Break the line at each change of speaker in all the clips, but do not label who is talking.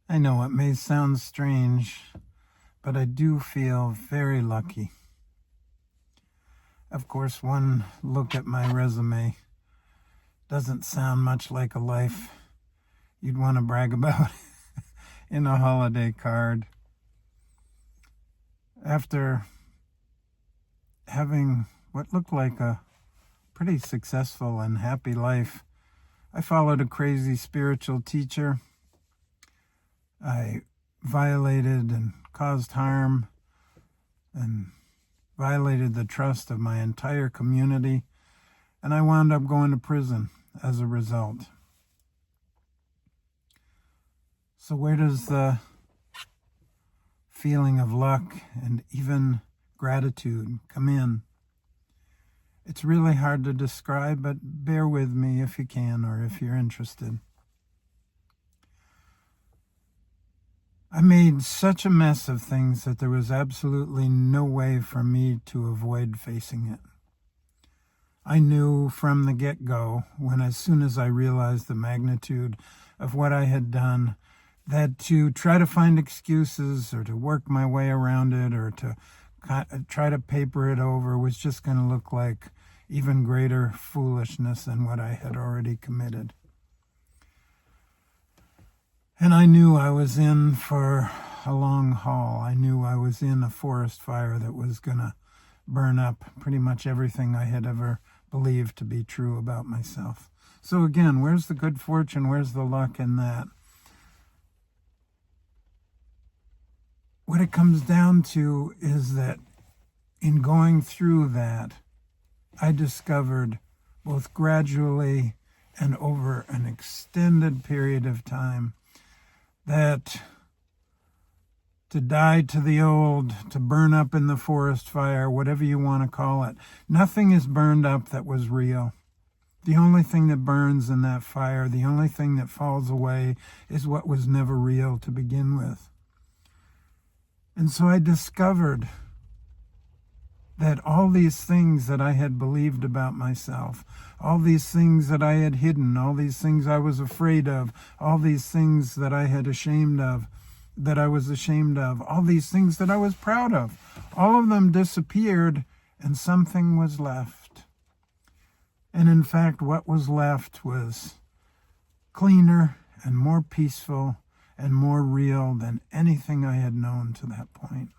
I know it may sound strange, but I do feel very lucky. Of course, one look at my resume doesn't sound much like a life you'd want to brag about in a holiday card. After having what looked like a pretty successful and happy life, I followed a crazy spiritual teacher. I violated and caused harm and violated the trust of my entire community, and I wound up going to prison as a result. So where does the feeling of luck and even gratitude come in? It's really hard to describe, but bear with me if you can or if you're interested. I made such a mess of things that there was absolutely no way for me to avoid facing it. I knew from the get-go, as soon as I realized the magnitude of what I had done, that to try to find excuses or to work my way around it or to try to paper it over was just going to look like even greater foolishness than what I had already committed. And I knew I was in for a long haul. I knew I was in a forest fire that was going to burn up pretty much everything I had ever believed to be true about myself. So again, where's the good fortune? Where's the luck in that? What it comes down to is that in going through that, I discovered both gradually and over an extended period of time that to die to the old, to burn up in the forest fire, whatever you want to call it, nothing is burned up that was real. The only thing that burns in that fire, the only thing that falls away is what was never real to begin with. And so I discovered that all these things that I had believed about myself, all these things that I had hidden, all these things I was afraid of, all these things that I was ashamed of, all these things that I was proud of, all of them disappeared and something was left. And in fact, what was left was cleaner and more peaceful and more real than anything I had known to that point.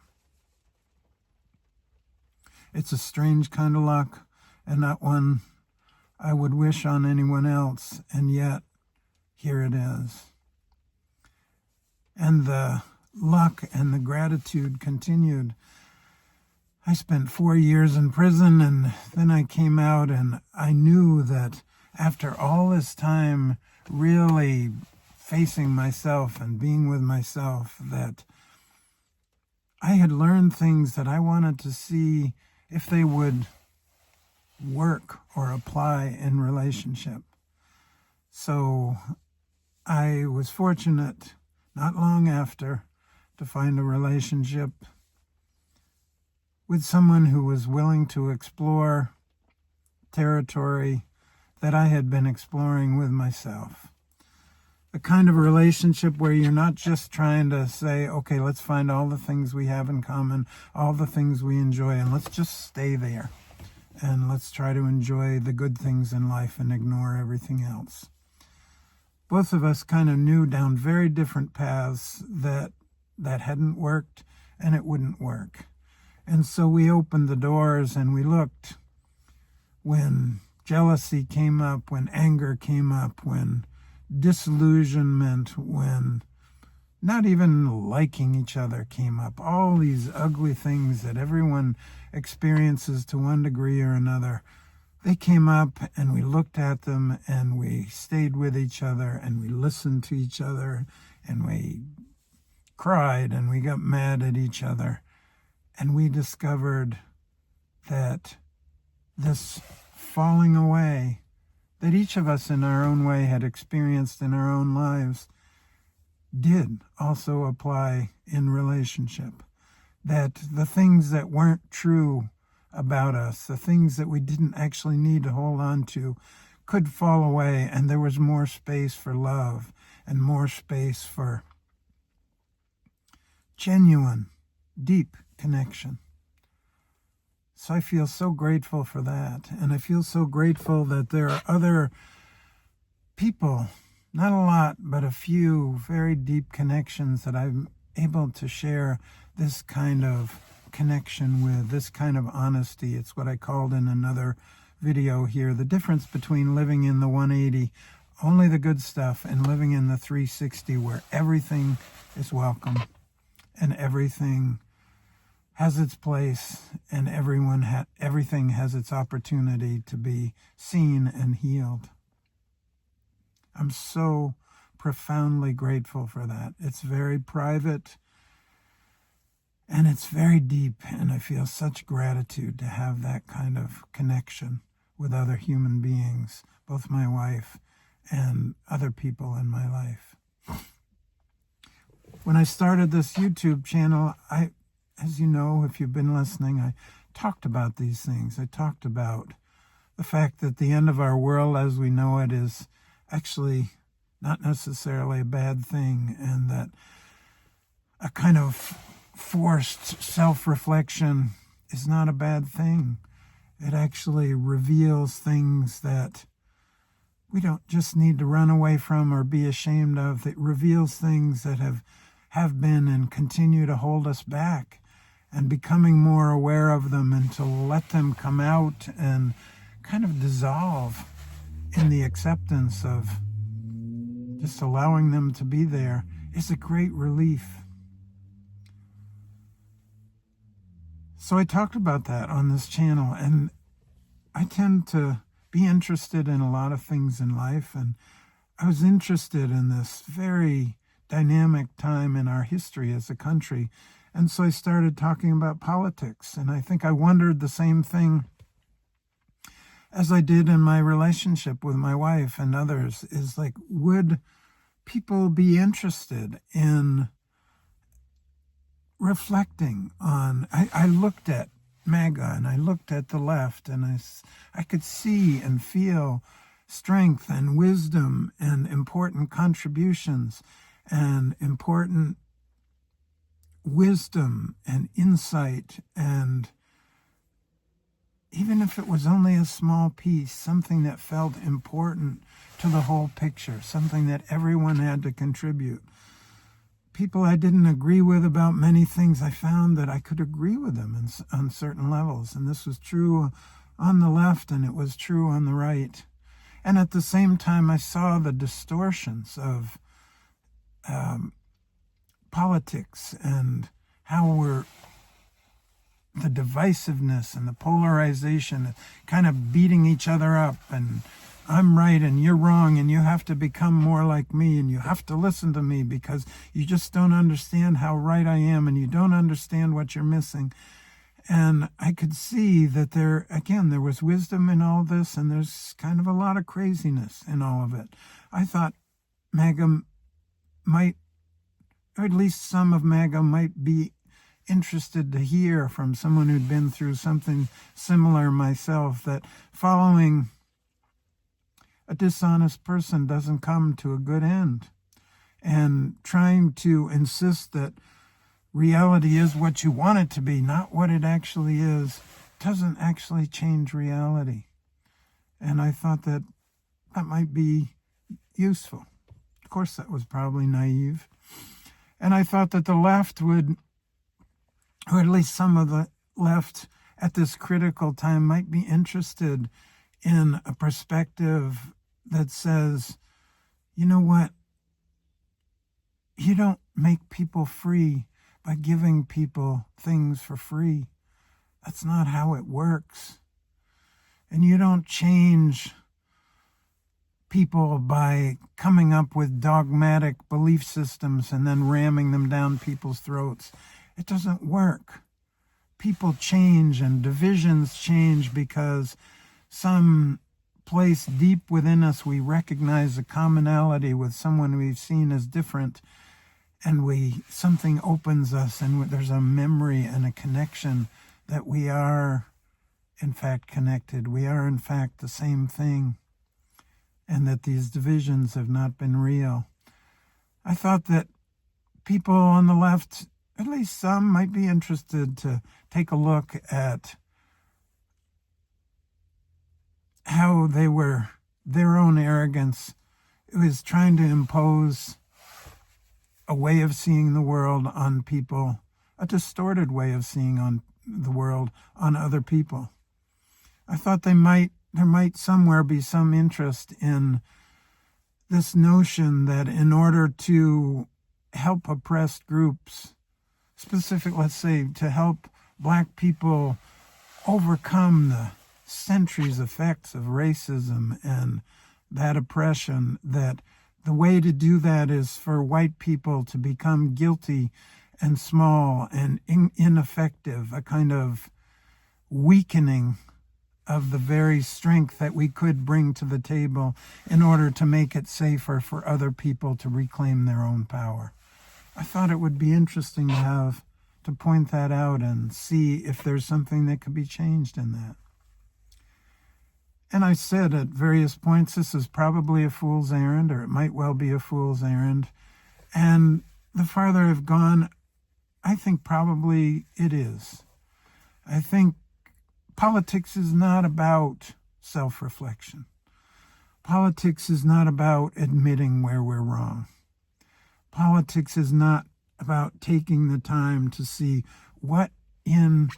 It's a strange kind of luck, and not one I would wish on anyone else, and yet here it is. And the luck and the gratitude continued. I spent 4 years in prison, and then I came out, and I knew that after all this time really facing myself and being with myself, that I had learned things that I wanted to see if they would work or apply in relationship. So I was fortunate not long after to find a relationship with someone who was willing to explore territory that I had been exploring with myself. The kind of relationship where you're not just trying to say, okay, let's find all the things we have in common, all the things we enjoy, and let's just stay there. And let's try to enjoy the good things in life and ignore everything else. Both of us kind of knew down very different paths that hadn't worked and it wouldn't work. And so we opened the doors and we looked. When jealousy came up, when anger came up, when disillusionment, when not even liking each other came up, all these ugly things that everyone experiences to one degree or another, they came up and we looked at them and we stayed with each other and we listened to each other and we cried and we got mad at each other. And we discovered that this falling away that each of us in our own way had experienced in our own lives did also apply in relationship. That the things that weren't true about us, the things that we didn't actually need to hold on to, could fall away, and there was more space for love and more space for genuine, deep connection. So I feel so grateful for that. And I feel so grateful that there are other people, not a lot, but a few very deep connections that I'm able to share this kind of connection with, this kind of honesty. It's what I called in another video here, the difference between living in the 180, only the good stuff, and living in the 360 where everything is welcome and everything has its place and everything has its opportunity to be seen and healed. I'm so profoundly grateful for that. It's very private and it's very deep, and I feel such gratitude to have that kind of connection with other human beings, both my wife and other people in my life. When I started this YouTube channel, as you know, if you've been listening, I talked about these things. I talked about the fact that the end of our world as we know it is actually not necessarily a bad thing, and that a kind of forced self-reflection is not a bad thing. It actually reveals things that we don't just need to run away from or be ashamed of. It reveals things that have been and continue to hold us back, and becoming more aware of them and to let them come out and kind of dissolve in the acceptance of just allowing them to be there is a great relief. So I talked about that on this channel, and I tend to be interested in a lot of things in life, and I was interested in this very dynamic time in our history as a country, and so I started talking about politics, and I think I wondered the same thing as I did in my relationship with my wife and others, is like, would people be interested in reflecting on, I looked at MAGA and I looked at the left, and I could see and feel strength and wisdom and important contributions and important wisdom and insight, and even if it was only a small piece, something that felt important to the whole picture, something that everyone had to contribute. People I didn't agree with about many things, I found that I could agree with them on certain levels. And this was true on the left, and it was true on the right. And at the same time, I saw the distortions of politics and how the divisiveness and the polarization, kind of beating each other up, and I'm right and you're wrong, and you have to become more like me, and you have to listen to me because you just don't understand how right I am, and you don't understand what you're missing. And I could see that there was wisdom in all this, and there's kind of a lot of craziness in all of it. I thought MAGA might, or at least some of MAGA might be interested to hear from someone who'd been through something similar myself, that following a dishonest person doesn't come to a good end, and trying to insist that reality is what you want it to be, not what it actually is, doesn't actually change reality. And I thought that might be useful. Of course, that was probably naive. And I thought that the left would, or at least some of the left at this critical time, might be interested in a perspective that says, you know what? You don't make people free by giving people things for free. That's not how it works. And you don't change people by coming up with dogmatic belief systems and then ramming them down people's throats. It doesn't work. People change and divisions change because some place deep within us we recognize a commonality with someone we've seen as different, and something opens us, and there's a memory and a connection that we are in fact connected. We are in fact the same thing, and that these divisions have not been real. I thought that people on the left at least some might be interested to take a look at how their own arrogance was trying to impose a way of seeing the world on people, a distorted way of seeing on the world on other people. I thought there might somewhere be some interest in this notion that in order to help oppressed groups, let's say, to help Black people overcome the centuries effects of racism and that oppression, that the way to do that is for white people to become guilty and small and ineffective, a kind of weakening of the very strength that we could bring to the table in order to make it safer for other people to reclaim their own power. I thought it would be interesting to point that out and see if there's something that could be changed in that. And I said at various points, this is probably a fool's errand, or it might well be a fool's errand. And the farther I've gone, I think probably it is. I think politics is not about self-reflection. Politics is not about admitting where we're wrong. Politics is not about taking the time to see what in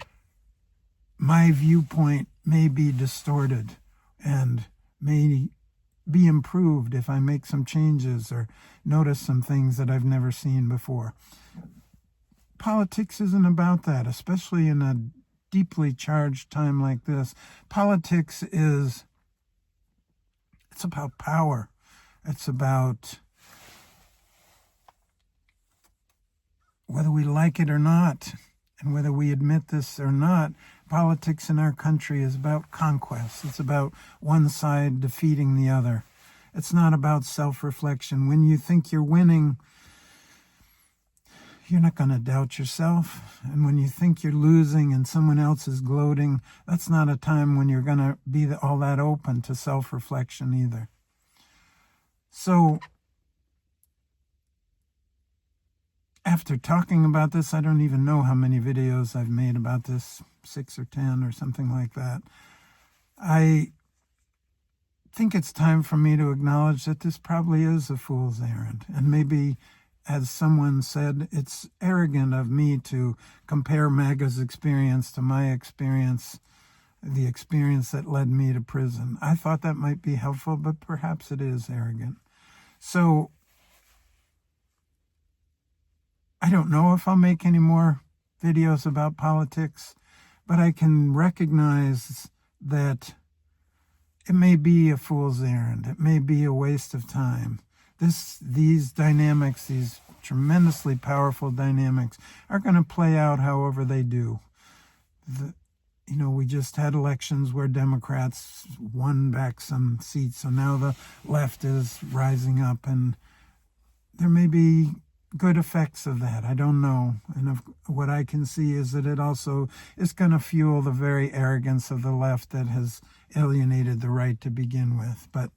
my viewpoint may be distorted and may be improved if I make some changes or notice some things that I've never seen before. Politics isn't about that, especially in a deeply charged time like this. Politics it's about power. It's about whether we like it or not, and whether we admit this or not, politics in our country is about conquest. It's about one side defeating the other. It's not about self-reflection. When you think you're winning, you're not going to doubt yourself. And when you think you're losing and someone else is gloating, that's not a time when you're going to be all that open to self-reflection either. So, after talking about this, I don't even know how many videos I've made about this, 6 or 10 or something like that. I think it's time for me to acknowledge that this probably is a fool's errand. And maybe, as someone said, it's arrogant of me to compare Maga's experience to my experience, the experience that led me to prison. I thought that might be helpful, but perhaps it is arrogant. So, I don't know if I'll make any more videos about politics, but I can recognize that it may be a fool's errand. It may be a waste of time. These dynamics, these tremendously powerful dynamics, are going to play out however they do. We just had elections where Democrats won back some seats, so now the left is rising up, and there may be good effects of that. I don't know. And what I can see is that it also is going to fuel the very arrogance of the left that has alienated the right to begin with. But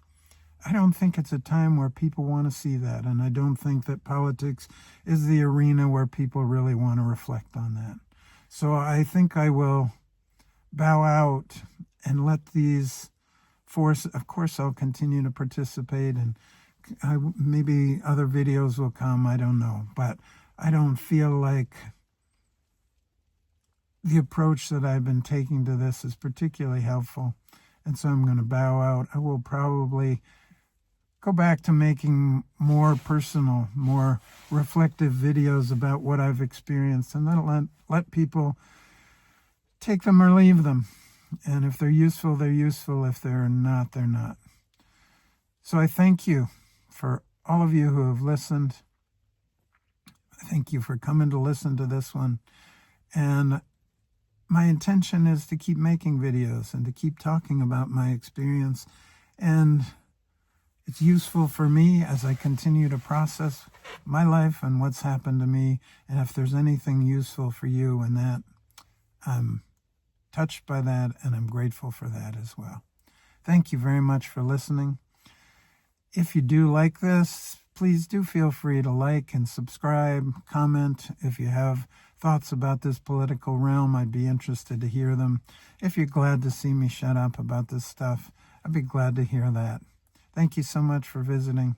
I don't think it's a time where people want to see that. And I don't think that politics is the arena where people really want to reflect on that. So I think I will bow out and let these force. Of course, I'll continue to participate, and maybe other videos will come, I don't know. But I don't feel like the approach that I've been taking to this is particularly helpful. And so I'm going to bow out. I will probably go back to making more personal, more reflective videos about what I've experienced, and then let people take them or leave them. And if they're useful, they're useful. If they're not, they're not. So I thank you for all of you who have listened. Thank you for coming to listen to this one. And my intention is to keep making videos and to keep talking about my experience. And it's useful for me as I continue to process my life and what's happened to me. And if there's anything useful for you in that, I'm touched by that, and I'm grateful for that as well. Thank you very much for listening. If you do like this, Please do feel free to like and subscribe, comment. If you have thoughts about this political realm, I'd be interested to hear them. If you're glad to see me shut up about this stuff, I'd be glad to hear that. Thank you so much for visiting.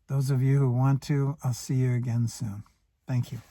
Those of you who want to, I'll see you again soon. Thank you.